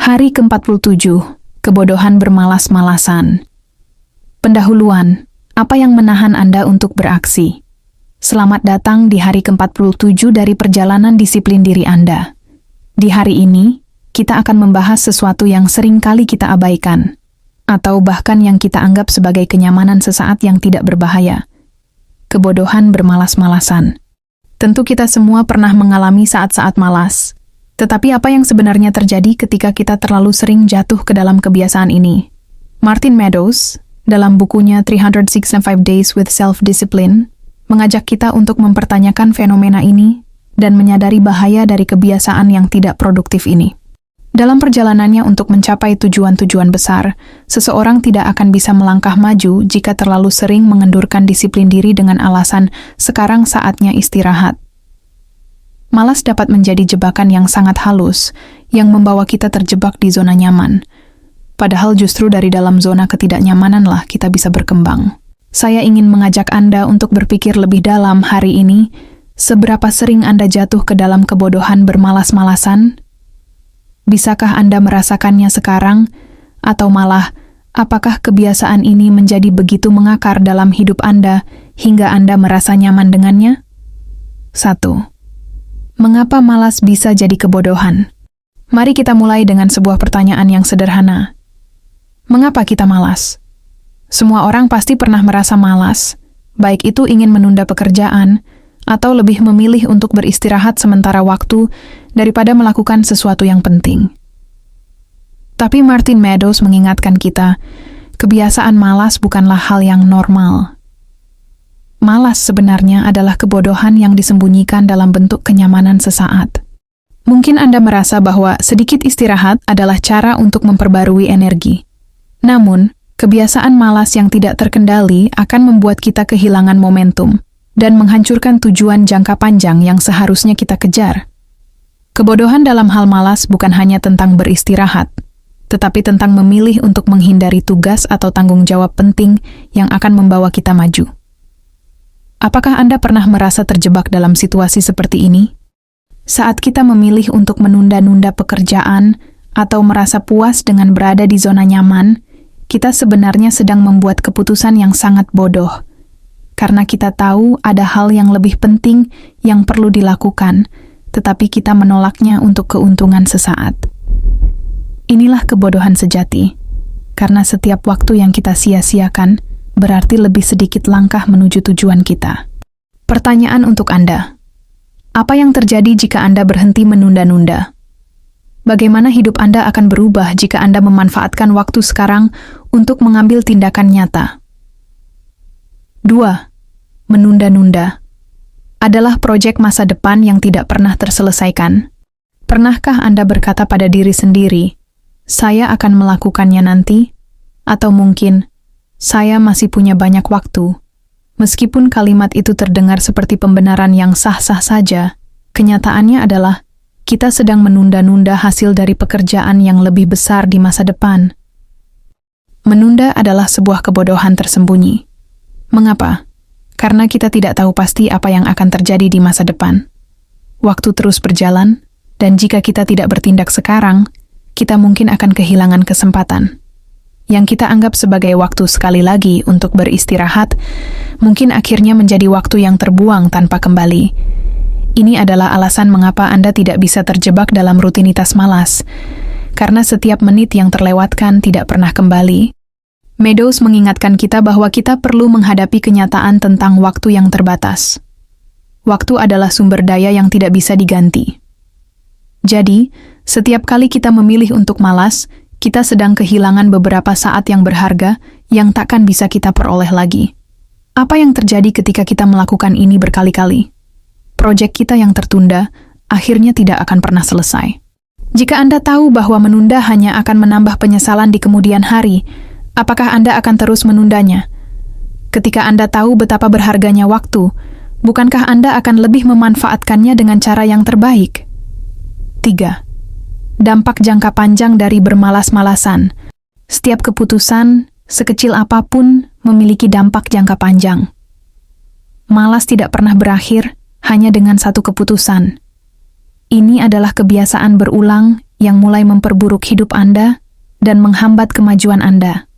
Hari ke-47, kebodohan bermalas-malasan. Pendahuluan, apa yang menahan Anda untuk beraksi? Selamat datang di hari ke-47 dari perjalanan disiplin diri Anda. Di hari ini, kita akan membahas sesuatu yang sering kali kita abaikan, atau bahkan yang kita anggap sebagai kenyamanan sesaat yang tidak berbahaya. Kebodohan bermalas-malasan. Tentu kita semua pernah mengalami saat-saat malas. Tetapi apa yang sebenarnya terjadi ketika kita terlalu sering jatuh ke dalam kebiasaan ini? Martin Meadows, dalam bukunya 365 Days with Self-Discipline, mengajak kita untuk mempertanyakan fenomena ini dan menyadari bahaya dari kebiasaan yang tidak produktif ini. Dalam perjalanannya untuk mencapai tujuan-tujuan besar, seseorang tidak akan bisa melangkah maju jika terlalu sering mengendurkan disiplin diri dengan alasan sekarang saatnya istirahat. Malas dapat menjadi jebakan yang sangat halus, yang membawa kita terjebak di zona nyaman. Padahal justru dari dalam zona ketidaknyamananlah kita bisa berkembang. Saya ingin mengajak Anda untuk berpikir lebih dalam hari ini, seberapa sering Anda jatuh ke dalam kebodohan bermalas-malasan? Bisakah Anda merasakannya sekarang? Atau malah, apakah kebiasaan ini menjadi begitu mengakar dalam hidup Anda hingga Anda merasa nyaman dengannya? 1. Mengapa malas bisa jadi kebodohan? Mari kita mulai dengan sebuah pertanyaan yang sederhana. Mengapa kita malas? Semua orang pasti pernah merasa malas, baik itu ingin menunda pekerjaan, atau lebih memilih untuk beristirahat sementara waktu daripada melakukan sesuatu yang penting. Tapi Martin Meadows mengingatkan kita, kebiasaan malas bukanlah hal yang normal. Malas sebenarnya adalah kebodohan yang disembunyikan dalam bentuk kenyamanan sesaat. Mungkin Anda merasa bahwa sedikit istirahat adalah cara untuk memperbarui energi. Namun, kebiasaan malas yang tidak terkendali akan membuat kita kehilangan momentum dan menghancurkan tujuan jangka panjang yang seharusnya kita kejar. Kebodohan dalam hal malas bukan hanya tentang beristirahat, tetapi tentang memilih untuk menghindari tugas atau tanggung jawab penting yang akan membawa kita maju. Apakah Anda pernah merasa terjebak dalam situasi seperti ini? Saat kita memilih untuk menunda-nunda pekerjaan atau merasa puas dengan berada di zona nyaman, kita sebenarnya sedang membuat keputusan yang sangat bodoh. Karena kita tahu ada hal yang lebih penting yang perlu dilakukan, tetapi kita menolaknya untuk keuntungan sesaat. Inilah kebodohan sejati, karena setiap waktu yang kita sia-siakan berarti lebih sedikit langkah menuju tujuan kita. Pertanyaan untuk Anda. Apa yang terjadi jika Anda berhenti menunda-nunda? Bagaimana hidup Anda akan berubah jika Anda memanfaatkan waktu sekarang untuk mengambil tindakan nyata? 2. Menunda-nunda adalah proyek masa depan yang tidak pernah terselesaikan. Pernahkah Anda berkata pada diri sendiri, "Saya akan melakukannya nanti," atau mungkin, "Saya masih punya banyak waktu"? Meskipun kalimat itu terdengar seperti pembenaran yang sah-sah saja, kenyataannya adalah kita sedang menunda-nunda hasil dari pekerjaan yang lebih besar di masa depan. Menunda adalah sebuah kebodohan tersembunyi. Mengapa? Karena kita tidak tahu pasti apa yang akan terjadi di masa depan. Waktu terus berjalan, dan jika kita tidak bertindak sekarang, kita mungkin akan kehilangan kesempatan. Yang kita anggap sebagai waktu sekali lagi untuk beristirahat, mungkin akhirnya menjadi waktu yang terbuang tanpa kembali. Ini adalah alasan mengapa Anda tidak bisa terjebak dalam rutinitas malas, karena setiap menit yang terlewatkan tidak pernah kembali. Meadows mengingatkan kita bahwa kita perlu menghadapi kenyataan tentang waktu yang terbatas. Waktu adalah sumber daya yang tidak bisa diganti. Jadi, setiap kali kita memilih untuk malas, kita sedang kehilangan beberapa saat yang berharga yang takkan bisa kita peroleh lagi. Apa yang terjadi ketika kita melakukan ini berkali-kali? Proyek kita yang tertunda akhirnya tidak akan pernah selesai. Jika Anda tahu bahwa menunda hanya akan menambah penyesalan di kemudian hari, apakah Anda akan terus menundanya? Ketika Anda tahu betapa berharganya waktu, bukankah Anda akan lebih memanfaatkannya dengan cara yang terbaik? 3. Dampak jangka panjang dari bermalas-malasan. Setiap keputusan, sekecil apapun, memiliki dampak jangka panjang. Malas tidak pernah berakhir hanya dengan satu keputusan. Ini adalah kebiasaan berulang yang mulai memperburuk hidup Anda dan menghambat kemajuan Anda.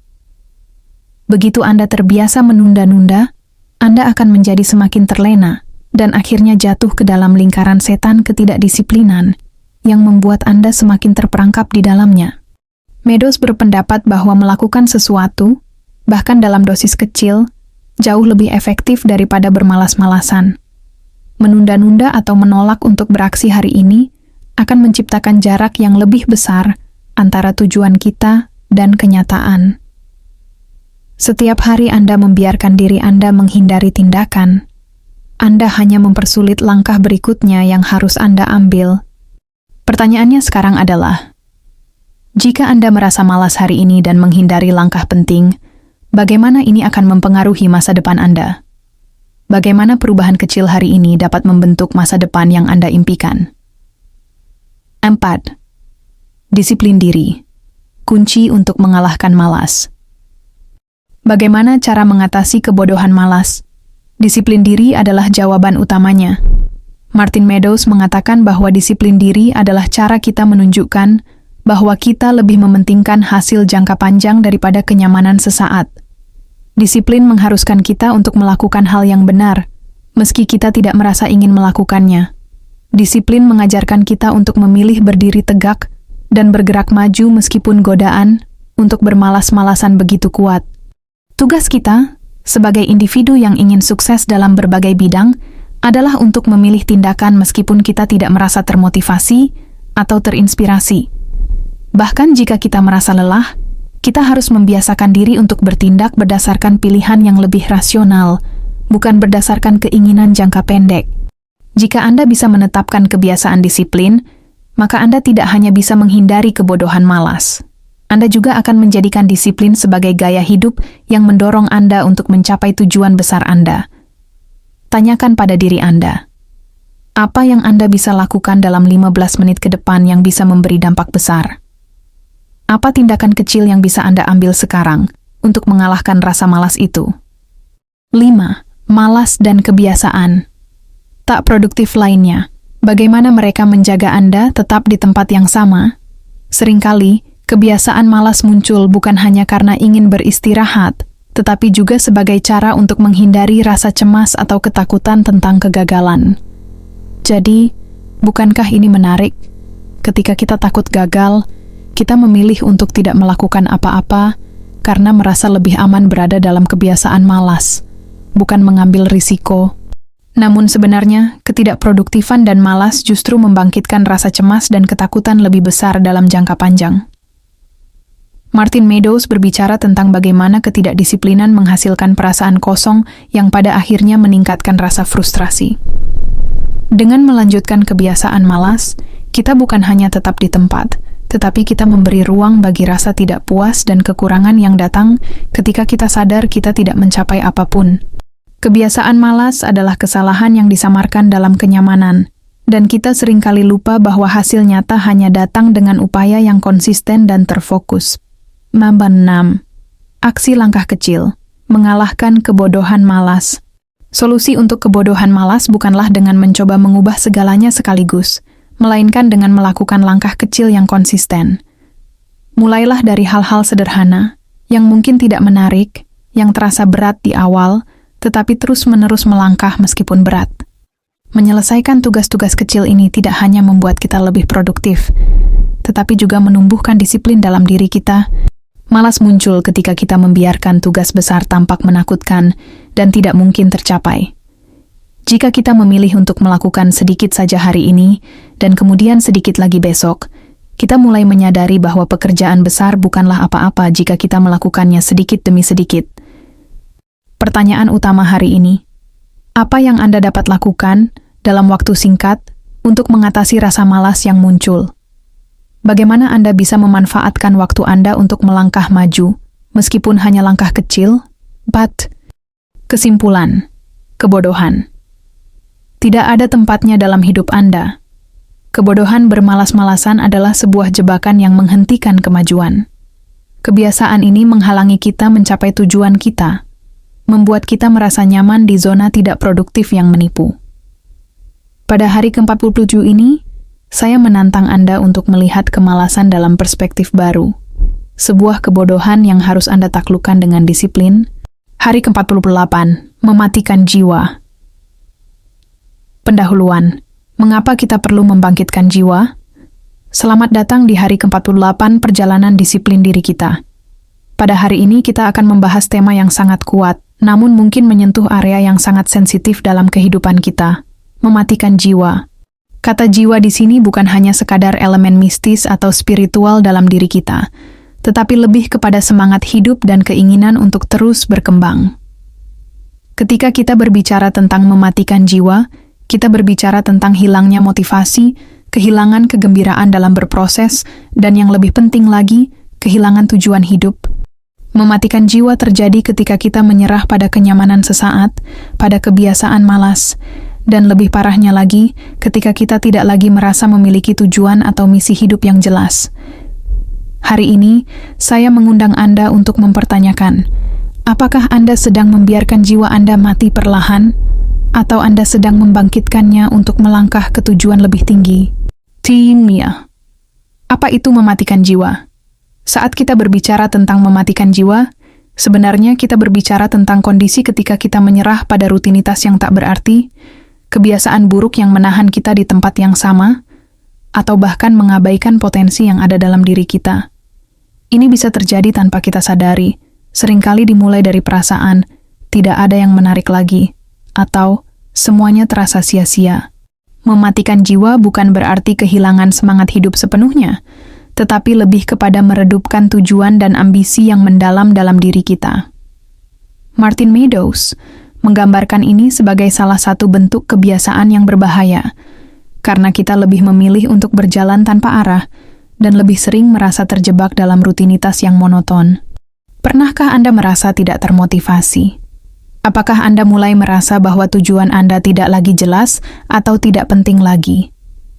Begitu Anda terbiasa menunda-nunda, Anda akan menjadi semakin terlena dan akhirnya jatuh ke dalam lingkaran setan ketidakdisiplinan yang membuat Anda semakin terperangkap di dalamnya. Meadows berpendapat bahwa melakukan sesuatu, bahkan dalam dosis kecil, jauh lebih efektif daripada bermalas-malasan. Menunda-nunda atau menolak untuk beraksi hari ini akan menciptakan jarak yang lebih besar antara tujuan kita dan kenyataan. Setiap hari Anda membiarkan diri Anda menghindari tindakan, Anda hanya mempersulit langkah berikutnya yang harus Anda ambil. Pertanyaannya sekarang adalah, jika Anda merasa malas hari ini dan menghindari langkah penting, bagaimana ini akan mempengaruhi masa depan Anda? Bagaimana perubahan kecil hari ini dapat membentuk masa depan yang Anda impikan? 4. Disiplin diri. Kunci untuk mengalahkan malas. Bagaimana cara mengatasi kebodohan malas? Disiplin diri adalah jawaban utamanya. Martin Meadows mengatakan bahwa disiplin diri adalah cara kita menunjukkan bahwa kita lebih mementingkan hasil jangka panjang daripada kenyamanan sesaat. Disiplin mengharuskan kita untuk melakukan hal yang benar, meski kita tidak merasa ingin melakukannya. Disiplin mengajarkan kita untuk memilih berdiri tegak dan bergerak maju meskipun godaan untuk bermalas-malasan begitu kuat. Tugas kita, sebagai individu yang ingin sukses dalam berbagai bidang, adalah untuk memilih tindakan meskipun kita tidak merasa termotivasi atau terinspirasi. Bahkan jika kita merasa lelah, kita harus membiasakan diri untuk bertindak berdasarkan pilihan yang lebih rasional, bukan berdasarkan keinginan jangka pendek. Jika Anda bisa menetapkan kebiasaan disiplin, maka Anda tidak hanya bisa menghindari kebodohan malas. Anda juga akan menjadikan disiplin sebagai gaya hidup yang mendorong Anda untuk mencapai tujuan besar Anda. Tanyakan pada diri Anda, apa yang Anda bisa lakukan dalam 15 menit ke depan yang bisa memberi dampak besar? Apa tindakan kecil yang bisa Anda ambil sekarang untuk mengalahkan rasa malas itu? 5. Malas dan kebiasaan. Tak produktif lainnya, bagaimana mereka menjaga Anda tetap di tempat yang sama? Seringkali, kebiasaan malas muncul bukan hanya karena ingin beristirahat, tetapi juga sebagai cara untuk menghindari rasa cemas atau ketakutan tentang kegagalan. Jadi, bukankah ini menarik? Ketika kita takut gagal, kita memilih untuk tidak melakukan apa-apa karena merasa lebih aman berada dalam kebiasaan malas, bukan mengambil risiko. Namun sebenarnya, ketidakproduktifan dan malas justru membangkitkan rasa cemas dan ketakutan lebih besar dalam jangka panjang. Martin Meadows berbicara tentang bagaimana ketidakdisiplinan menghasilkan perasaan kosong yang pada akhirnya meningkatkan rasa frustrasi. Dengan melanjutkan kebiasaan malas, kita bukan hanya tetap di tempat, tetapi kita memberi ruang bagi rasa tidak puas dan kekurangan yang datang ketika kita sadar kita tidak mencapai apapun. Kebiasaan malas adalah kesalahan yang disamarkan dalam kenyamanan, dan kita seringkali lupa bahwa hasil nyata hanya datang dengan upaya yang konsisten dan terfokus. 6. Aksi langkah kecil, mengalahkan kebodohan malas. Solusi untuk kebodohan malas bukanlah dengan mencoba mengubah segalanya sekaligus, melainkan dengan melakukan langkah kecil yang konsisten. Mulailah dari hal-hal sederhana, yang mungkin tidak menarik, yang terasa berat di awal, tetapi terus-menerus melangkah meskipun berat. Menyelesaikan tugas-tugas kecil ini tidak hanya membuat kita lebih produktif, tetapi juga menumbuhkan disiplin dalam diri kita. Malas muncul ketika kita membiarkan tugas besar tampak menakutkan dan tidak mungkin tercapai. Jika kita memilih untuk melakukan sedikit saja hari ini, dan kemudian sedikit lagi besok, kita mulai menyadari bahwa pekerjaan besar bukanlah apa-apa jika kita melakukannya sedikit demi sedikit. Pertanyaan utama hari ini, apa yang Anda dapat lakukan dalam waktu singkat untuk mengatasi rasa malas yang muncul? Bagaimana Anda bisa memanfaatkan waktu Anda untuk melangkah maju, meskipun hanya langkah kecil? 4. Kesimpulan, kebodohan. Tidak ada tempatnya dalam hidup Anda. Kebodohan bermalas-malasan adalah sebuah jebakan yang menghentikan kemajuan. Kebiasaan ini menghalangi kita mencapai tujuan kita, membuat kita merasa nyaman di zona tidak produktif yang menipu. Pada hari ke-47 ini, saya menantang Anda untuk melihat kemalasan dalam perspektif baru. Sebuah kebodohan yang harus Anda taklukkan dengan disiplin. Hari ke-48, mematikan jiwa. Pendahuluan, mengapa kita perlu membangkitkan jiwa? Selamat datang di hari ke-48 perjalanan disiplin diri kita. Pada hari ini kita akan membahas tema yang sangat kuat, namun mungkin menyentuh area yang sangat sensitif dalam kehidupan kita. Mematikan jiwa. Kata jiwa di sini bukan hanya sekadar elemen mistis atau spiritual dalam diri kita, tetapi lebih kepada semangat hidup dan keinginan untuk terus berkembang. Ketika kita berbicara tentang mematikan jiwa, kita berbicara tentang hilangnya motivasi, kehilangan kegembiraan dalam berproses, dan yang lebih penting lagi, kehilangan tujuan hidup. Mematikan jiwa terjadi ketika kita menyerah pada kenyamanan sesaat, pada kebiasaan malas, dan lebih parahnya lagi, ketika kita tidak lagi merasa memiliki tujuan atau misi hidup yang jelas. Hari ini, saya mengundang Anda untuk mempertanyakan, apakah Anda sedang membiarkan jiwa Anda mati perlahan, atau Anda sedang membangkitkannya untuk melangkah ke tujuan lebih tinggi? Timia. Apa itu mematikan jiwa? Saat kita berbicara tentang mematikan jiwa, sebenarnya kita berbicara tentang kondisi ketika kita menyerah pada rutinitas yang tak berarti, kebiasaan buruk yang menahan kita di tempat yang sama, atau bahkan mengabaikan potensi yang ada dalam diri kita. Ini bisa terjadi tanpa kita sadari, seringkali dimulai dari perasaan, tidak ada yang menarik lagi, atau semuanya terasa sia-sia. Mematikan jiwa bukan berarti kehilangan semangat hidup sepenuhnya, tetapi lebih kepada meredupkan tujuan dan ambisi yang mendalam dalam diri kita. Martin Meadows menggambarkan ini sebagai salah satu bentuk kebiasaan yang berbahaya, karena kita lebih memilih untuk berjalan tanpa arah dan lebih sering merasa terjebak dalam rutinitas yang monoton. Pernahkah Anda merasa tidak termotivasi? Apakah Anda mulai merasa bahwa tujuan Anda tidak lagi jelas atau tidak penting lagi?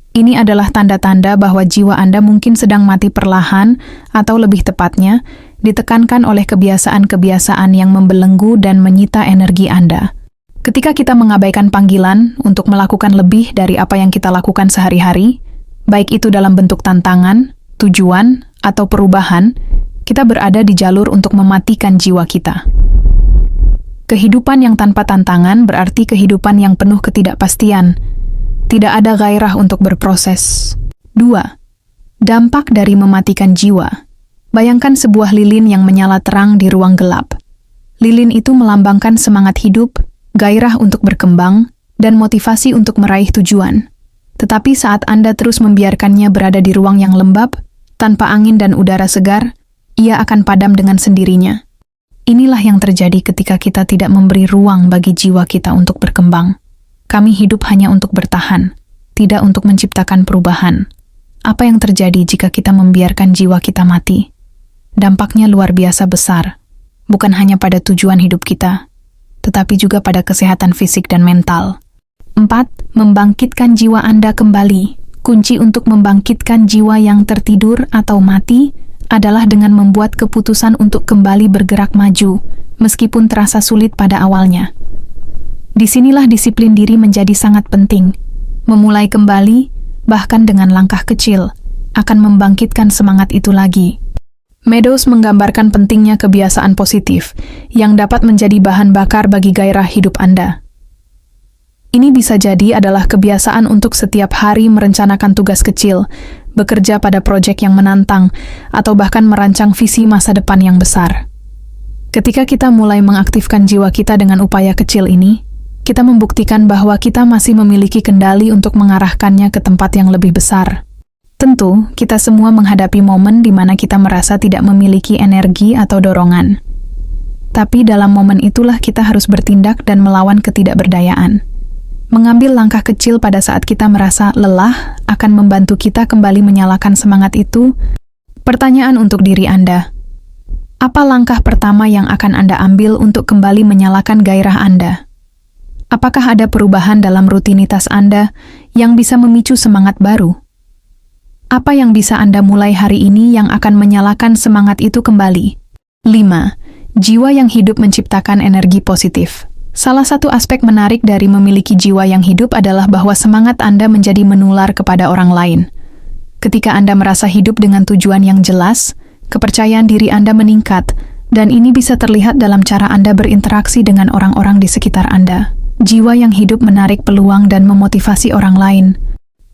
Ini adalah tanda-tanda bahwa jiwa Anda mungkin sedang mati perlahan atau lebih tepatnya, ditekankan oleh kebiasaan-kebiasaan yang membelenggu dan menyita energi Anda. Ketika kita mengabaikan panggilan untuk melakukan lebih dari apa yang kita lakukan sehari-hari, baik itu dalam bentuk tantangan, tujuan, atau perubahan, kita berada di jalur untuk mematikan jiwa kita. Kehidupan yang tanpa tantangan berarti kehidupan yang penuh ketidakpastian. Tidak ada gairah untuk berproses. 2. Dampak dari mematikan jiwa. Bayangkan sebuah lilin yang menyala terang di ruang gelap. Lilin itu melambangkan semangat hidup, gairah untuk berkembang, dan motivasi untuk meraih tujuan. Tetapi saat Anda terus membiarkannya berada di ruang yang lembab, tanpa angin dan udara segar, ia akan padam dengan sendirinya. Inilah yang terjadi ketika kita tidak memberi ruang bagi jiwa kita untuk berkembang. Kami hidup hanya untuk bertahan, tidak untuk menciptakan perubahan. Apa yang terjadi jika kita membiarkan jiwa kita mati? Dampaknya luar biasa besar, bukan hanya pada tujuan hidup kita, tetapi juga pada kesehatan fisik dan mental. 4. Membangkitkan jiwa Anda kembali. Kunci untuk membangkitkan jiwa yang tertidur atau mati adalah dengan membuat keputusan untuk kembali bergerak maju, meskipun terasa sulit pada awalnya. Disinilah disiplin diri menjadi sangat penting. Memulai kembali, bahkan dengan langkah kecil, akan membangkitkan semangat itu lagi. Meadows menggambarkan pentingnya kebiasaan positif yang dapat menjadi bahan bakar bagi gairah hidup Anda. Ini bisa jadi adalah kebiasaan untuk setiap hari merencanakan tugas kecil, bekerja pada proyek yang menantang, atau bahkan merancang visi masa depan yang besar. Ketika kita mulai mengaktifkan jiwa kita dengan upaya kecil ini, kita membuktikan bahwa kita masih memiliki kendali untuk mengarahkannya ke tempat yang lebih besar. Tentu, kita semua menghadapi momen di mana kita merasa tidak memiliki energi atau dorongan. Tapi dalam momen itulah kita harus bertindak dan melawan ketidakberdayaan. Mengambil langkah kecil pada saat kita merasa lelah akan membantu kita kembali menyalakan semangat itu. Pertanyaan untuk diri Anda. Apa langkah pertama yang akan Anda ambil untuk kembali menyalakan gairah Anda? Apakah ada perubahan dalam rutinitas Anda yang bisa memicu semangat baru? Apa yang bisa Anda mulai hari ini yang akan menyalakan semangat itu kembali? 5. Jiwa yang hidup menciptakan energi positif. Salah satu aspek menarik dari memiliki jiwa yang hidup adalah bahwa semangat Anda menjadi menular kepada orang lain. Ketika Anda merasa hidup dengan tujuan yang jelas, kepercayaan diri Anda meningkat, dan ini bisa terlihat dalam cara Anda berinteraksi dengan orang-orang di sekitar Anda. Jiwa yang hidup menarik peluang dan memotivasi orang lain.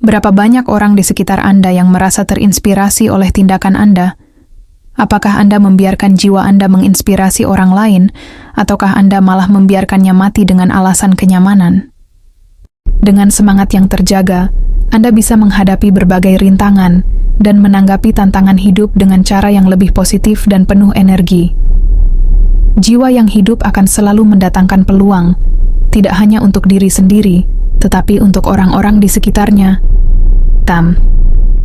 Berapa banyak orang di sekitar Anda yang merasa terinspirasi oleh tindakan Anda? Apakah Anda membiarkan jiwa Anda menginspirasi orang lain, ataukah Anda malah membiarkannya mati dengan alasan kenyamanan? Dengan semangat yang terjaga, Anda bisa menghadapi berbagai rintangan dan menanggapi tantangan hidup dengan cara yang lebih positif dan penuh energi. Jiwa yang hidup akan selalu mendatangkan peluang, tidak hanya untuk diri sendiri, tetapi untuk orang-orang di sekitarnya.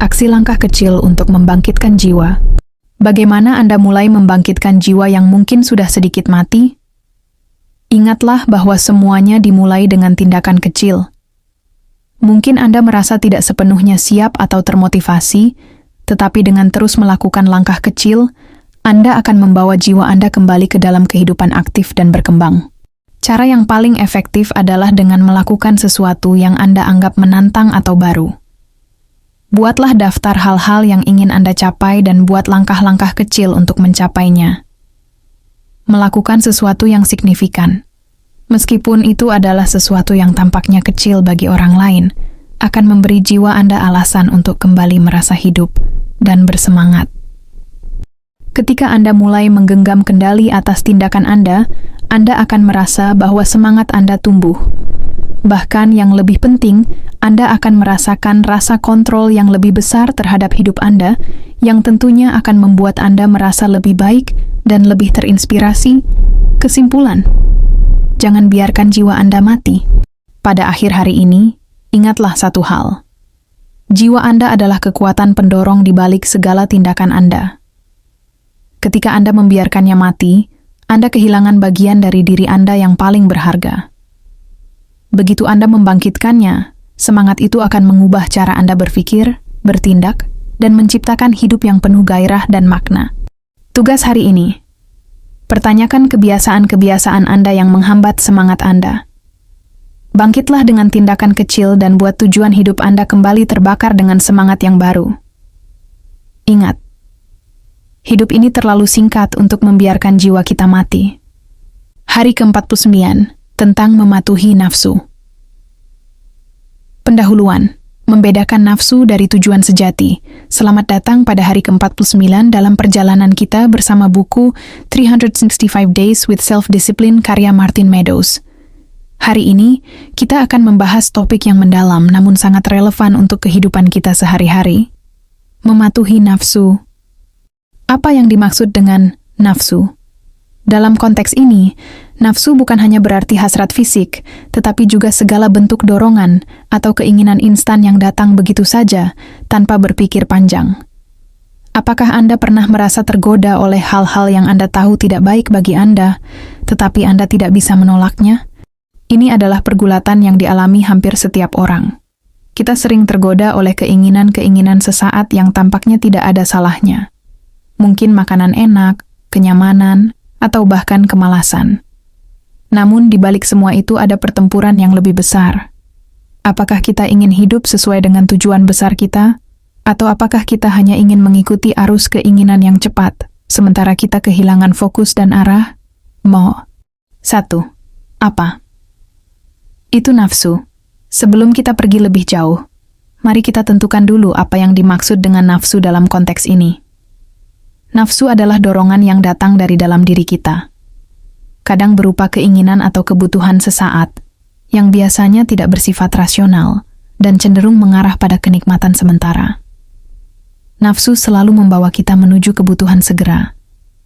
Aksi langkah kecil untuk membangkitkan jiwa. Bagaimana Anda mulai membangkitkan jiwa yang mungkin sudah sedikit mati? Ingatlah bahwa semuanya dimulai dengan tindakan kecil. Mungkin Anda merasa tidak sepenuhnya siap atau termotivasi, tetapi dengan terus melakukan langkah kecil, Anda akan membawa jiwa Anda kembali ke dalam kehidupan aktif dan berkembang. Cara yang paling efektif adalah dengan melakukan sesuatu yang Anda anggap menantang atau baru. Buatlah daftar hal-hal yang ingin Anda capai dan buat langkah-langkah kecil untuk mencapainya. Melakukan sesuatu yang signifikan, meskipun itu adalah sesuatu yang tampaknya kecil bagi orang lain, akan memberi jiwa Anda alasan untuk kembali merasa hidup dan bersemangat. Ketika Anda mulai menggenggam kendali atas tindakan Anda akan merasa bahwa semangat Anda tumbuh. Bahkan yang lebih penting, Anda akan merasakan rasa kontrol yang lebih besar terhadap hidup Anda, yang tentunya akan membuat Anda merasa lebih baik dan lebih terinspirasi. Kesimpulan, jangan biarkan jiwa Anda mati. Pada akhir hari ini, ingatlah satu hal. Jiwa Anda adalah kekuatan pendorong di balik segala tindakan Anda. Ketika Anda membiarkannya mati, Anda kehilangan bagian dari diri Anda yang paling berharga. Begitu Anda membangkitkannya, semangat itu akan mengubah cara Anda berpikir, bertindak, dan menciptakan hidup yang penuh gairah dan makna. Tugas hari ini, pertanyakan kebiasaan-kebiasaan Anda yang menghambat semangat Anda. Bangkitlah dengan tindakan kecil dan buat tujuan hidup Anda kembali terbakar dengan semangat yang baru. Ingat, hidup ini terlalu singkat untuk membiarkan jiwa kita mati. Hari ke-49, tentang mematuhi nafsu. Pendahuluan, membedakan nafsu dari tujuan sejati. Selamat datang pada hari ke-49 dalam perjalanan kita bersama buku 365 Days with Self-Discipline karya Martin Meadows. Hari ini, kita akan membahas topik yang mendalam namun sangat relevan untuk kehidupan kita sehari-hari. Mematuhi nafsu. Apa yang dimaksud dengan nafsu? Dalam konteks ini, nafsu bukan hanya berarti hasrat fisik, tetapi juga segala bentuk dorongan atau keinginan instan yang datang begitu saja, tanpa berpikir panjang. Apakah Anda pernah merasa tergoda oleh hal-hal yang Anda tahu tidak baik bagi Anda, tetapi Anda tidak bisa menolaknya? Ini adalah pergulatan yang dialami hampir setiap orang. Kita sering tergoda oleh keinginan-keinginan sesaat yang tampaknya tidak ada salahnya. Mungkin makanan enak, kenyamanan, atau bahkan kemalasan. Namun di balik semua itu ada pertempuran yang lebih besar. Apakah kita ingin hidup sesuai dengan tujuan besar kita? Atau apakah kita hanya ingin mengikuti arus keinginan yang cepat, sementara kita kehilangan fokus dan arah? 1. Apa? Itu nafsu. Sebelum kita pergi lebih jauh, mari kita tentukan dulu apa yang dimaksud dengan nafsu dalam konteks ini. Nafsu adalah dorongan yang datang dari dalam diri kita. Kadang berupa keinginan atau kebutuhan sesaat, yang biasanya tidak bersifat rasional dan cenderung mengarah pada kenikmatan sementara. Nafsu selalu membawa kita menuju kebutuhan segera,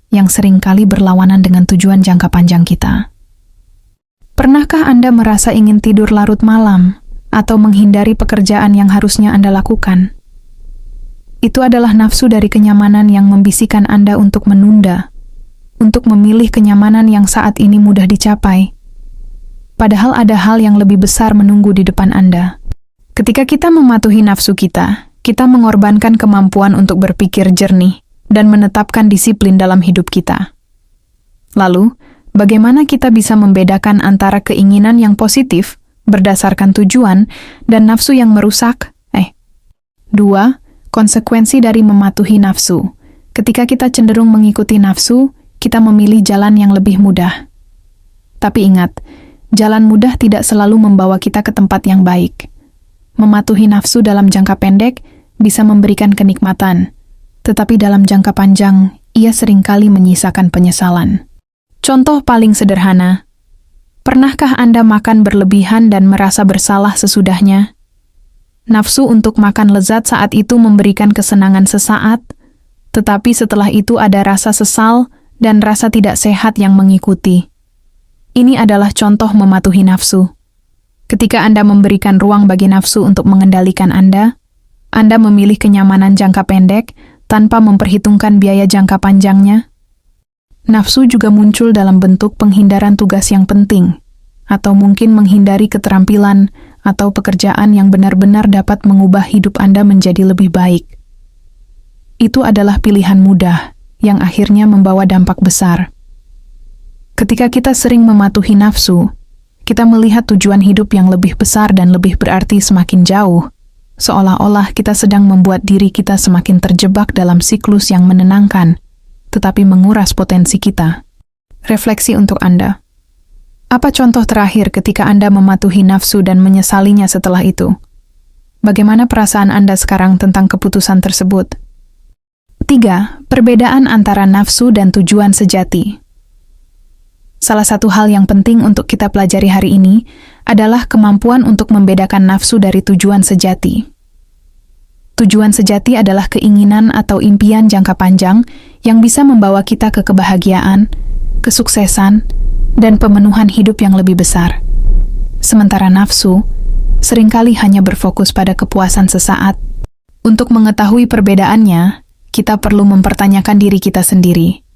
yang seringkali berlawanan dengan tujuan jangka panjang kita. Pernahkah Anda merasa ingin tidur larut malam atau menghindari pekerjaan yang harusnya Anda lakukan? Itu adalah nafsu dari kenyamanan yang membisikkan Anda untuk menunda, untuk memilih kenyamanan yang saat ini mudah dicapai. Padahal ada hal yang lebih besar menunggu di depan Anda. Ketika kita mematuhi nafsu kita mengorbankan kemampuan untuk berpikir jernih dan menetapkan disiplin dalam hidup kita. Lalu, Bagaimana kita bisa membedakan antara keinginan yang positif, berdasarkan tujuan, dan nafsu yang merusak? 2. Konsekuensi dari mematuhi nafsu. Ketika kita cenderung mengikuti nafsu, kita memilih jalan yang lebih mudah. Tapi ingat, jalan mudah tidak selalu membawa kita ke tempat yang baik. Mematuhi nafsu dalam jangka pendek bisa memberikan kenikmatan, tetapi dalam jangka panjang, ia seringkali menyisakan penyesalan. Contoh paling sederhana, pernahkah Anda makan berlebihan dan merasa bersalah sesudahnya? Nafsu untuk makan lezat saat itu memberikan kesenangan sesaat, tetapi setelah itu ada rasa sesal dan rasa tidak sehat yang mengikuti. Ini adalah contoh mematuhi nafsu. Ketika Anda memberikan ruang bagi nafsu untuk mengendalikan Anda memilih kenyamanan jangka pendek tanpa memperhitungkan biaya jangka panjangnya. Nafsu juga muncul dalam bentuk penghindaran tugas yang penting, atau mungkin menghindari keterampilan atau pekerjaan yang benar-benar dapat mengubah hidup Anda menjadi lebih baik. Itu adalah pilihan mudah yang akhirnya membawa dampak besar. Ketika kita sering mematuhi nafsu, kita melihat tujuan hidup yang lebih besar dan lebih berarti semakin jauh, seolah-olah kita sedang membuat diri kita semakin terjebak dalam siklus yang menenangkan, tetapi menguras potensi kita. Refleksi untuk Anda. Apa contoh terakhir ketika Anda mematuhi nafsu dan menyesalinya setelah itu? Bagaimana perasaan Anda sekarang tentang keputusan tersebut? 3. Perbedaan antara nafsu dan tujuan sejati. Salah satu hal yang penting untuk kita pelajari hari ini adalah kemampuan untuk membedakan nafsu dari tujuan sejati. Tujuan sejati adalah keinginan atau impian jangka panjang yang bisa membawa kita ke kebahagiaan, kesuksesan, dan pemenuhan hidup yang lebih besar. Sementara nafsu seringkali hanya berfokus pada kepuasan sesaat. Untuk mengetahui perbedaannya, kita perlu mempertanyakan diri kita sendiri.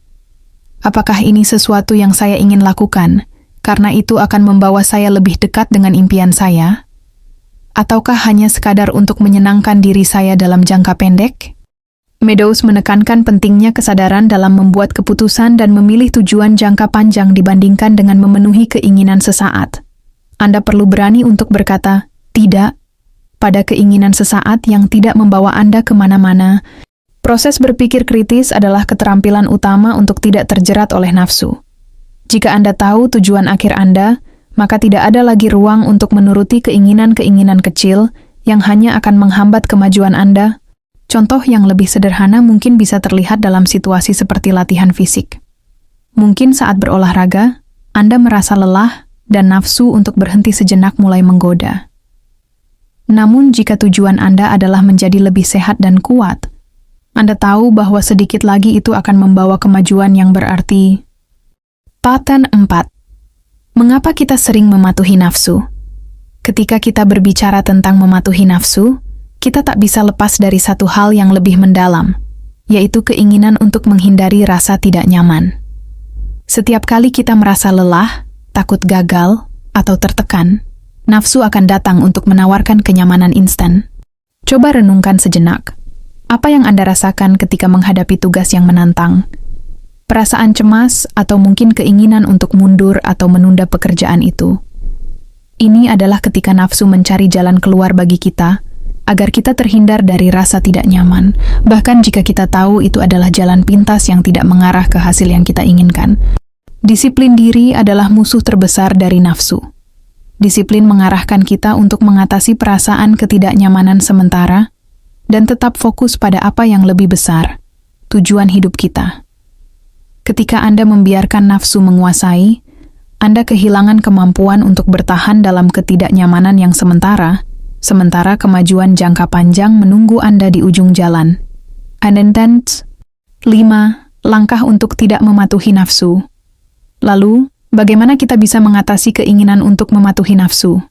Apakah ini sesuatu yang saya ingin lakukan, karena itu akan membawa saya lebih dekat dengan impian saya? Ataukah hanya sekadar untuk menyenangkan diri saya dalam jangka pendek? Meadows menekankan pentingnya kesadaran dalam membuat keputusan dan memilih tujuan jangka panjang dibandingkan dengan memenuhi keinginan sesaat. Anda perlu berani untuk berkata, tidak, pada keinginan sesaat yang tidak membawa Anda kemana-mana. Proses berpikir kritis adalah keterampilan utama untuk tidak terjerat oleh nafsu. Jika Anda tahu tujuan akhir Anda, maka tidak ada lagi ruang untuk menuruti keinginan-keinginan kecil yang hanya akan menghambat kemajuan Anda. Contoh yang lebih sederhana mungkin bisa terlihat dalam situasi seperti latihan fisik. Mungkin saat berolahraga, Anda merasa lelah dan nafsu untuk berhenti sejenak mulai menggoda. Namun jika tujuan Anda adalah menjadi lebih sehat dan kuat, Anda tahu bahwa sedikit lagi itu akan membawa kemajuan yang berarti. Pattern 4. Mengapa kita sering mematuhi nafsu? Ketika kita berbicara tentang mematuhi nafsu, kita tak bisa lepas dari satu hal yang lebih mendalam, yaitu keinginan untuk menghindari rasa tidak nyaman. Setiap kali kita merasa lelah, takut gagal, atau tertekan, nafsu akan datang untuk menawarkan kenyamanan instan. Coba renungkan sejenak. Apa yang Anda rasakan ketika menghadapi tugas yang menantang? Perasaan cemas atau mungkin keinginan untuk mundur atau menunda pekerjaan itu. Ini adalah ketika nafsu mencari jalan keluar bagi kita, agar kita terhindar dari rasa tidak nyaman, bahkan jika kita tahu itu adalah jalan pintas yang tidak mengarah ke hasil yang kita inginkan. Disiplin diri adalah musuh terbesar dari nafsu. Disiplin mengarahkan kita untuk mengatasi perasaan ketidaknyamanan sementara dan tetap fokus pada apa yang lebih besar, tujuan hidup kita. Ketika Anda membiarkan nafsu menguasai, Anda kehilangan kemampuan untuk bertahan dalam ketidaknyamanan yang sementara kemajuan jangka panjang menunggu Anda di ujung jalan. Unintended. 5. Langkah untuk tidak mematuhi nafsu. Lalu, bagaimana kita bisa mengatasi keinginan untuk mematuhi nafsu?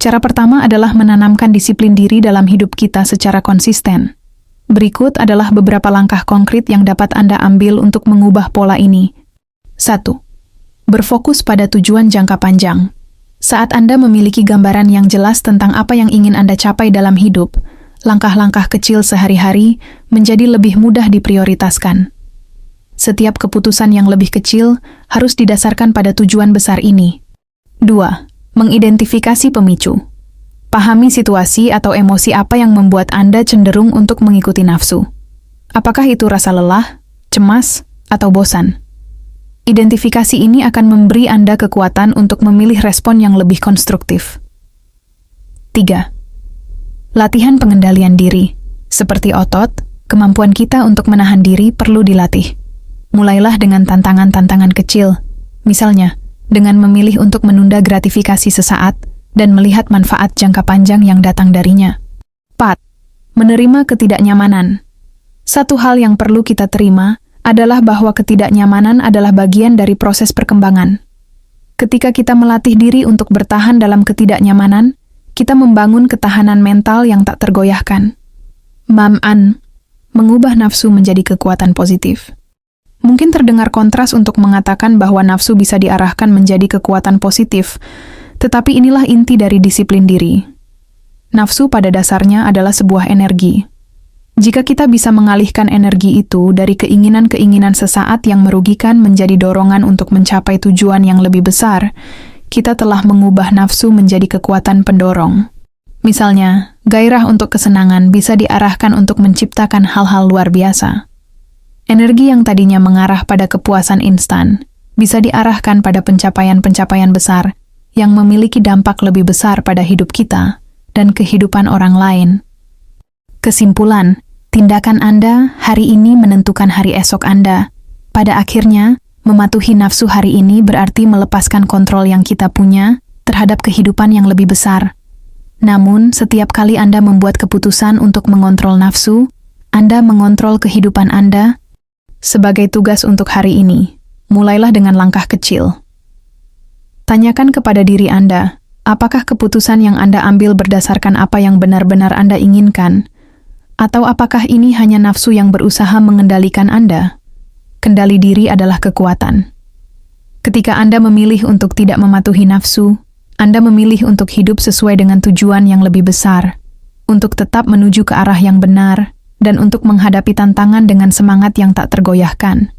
Cara pertama adalah menanamkan disiplin diri dalam hidup kita secara konsisten. Berikut adalah beberapa langkah konkret yang dapat Anda ambil untuk mengubah pola ini. 1. Berfokus pada tujuan jangka panjang. Saat Anda memiliki gambaran yang jelas tentang apa yang ingin Anda capai dalam hidup, langkah-langkah kecil sehari-hari menjadi lebih mudah diprioritaskan. Setiap keputusan yang lebih kecil harus didasarkan pada tujuan besar ini. 2. Mengidentifikasi pemicu. Pahami situasi atau emosi apa yang membuat Anda cenderung untuk mengikuti nafsu. Apakah itu rasa lelah, cemas, atau bosan? Identifikasi ini akan memberi Anda kekuatan untuk memilih respon yang lebih konstruktif. 3. Latihan pengendalian diri. Seperti otot, kemampuan kita untuk menahan diri perlu dilatih. Mulailah dengan tantangan-tantangan kecil. Misalnya, dengan memilih untuk menunda gratifikasi sesaat dan melihat manfaat jangka panjang yang datang darinya. 4. Menerima ketidaknyamanan. Satu hal yang perlu kita terima adalah bahwa ketidaknyamanan adalah bagian dari proses perkembangan. Ketika kita melatih diri untuk bertahan dalam ketidaknyamanan, kita membangun ketahanan mental yang tak tergoyahkan. Mam'an, mengubah nafsu menjadi kekuatan positif. Mungkin terdengar kontras untuk mengatakan bahwa nafsu bisa diarahkan menjadi kekuatan positif, tetapi inilah inti dari disiplin diri. Nafsu pada dasarnya adalah sebuah energi. Jika kita bisa mengalihkan energi itu dari keinginan-keinginan sesaat yang merugikan menjadi dorongan untuk mencapai tujuan yang lebih besar, kita telah mengubah nafsu menjadi kekuatan pendorong. Misalnya, gairah untuk kesenangan bisa diarahkan untuk menciptakan hal-hal luar biasa. Energi yang tadinya mengarah pada kepuasan instan bisa diarahkan pada pencapaian-pencapaian besar yang memiliki dampak lebih besar pada hidup kita dan kehidupan orang lain. Kesimpulan, tindakan Anda hari ini menentukan hari esok Anda. Pada akhirnya, mematuhi nafsu hari ini berarti melepaskan kontrol yang kita punya terhadap kehidupan yang lebih besar. Namun, setiap kali Anda membuat keputusan untuk mengontrol nafsu, Anda mengontrol kehidupan Anda. Sebagai tugas untuk hari ini, mulailah dengan langkah kecil. Tanyakan kepada diri Anda, apakah keputusan yang Anda ambil berdasarkan apa yang benar-benar Anda inginkan? Atau apakah ini hanya nafsu yang berusaha mengendalikan Anda? Kendali diri adalah kekuatan. Ketika Anda memilih untuk tidak mematuhi nafsu, Anda memilih untuk hidup sesuai dengan tujuan yang lebih besar, untuk tetap menuju ke arah yang benar, dan untuk menghadapi tantangan dengan semangat yang tak tergoyahkan.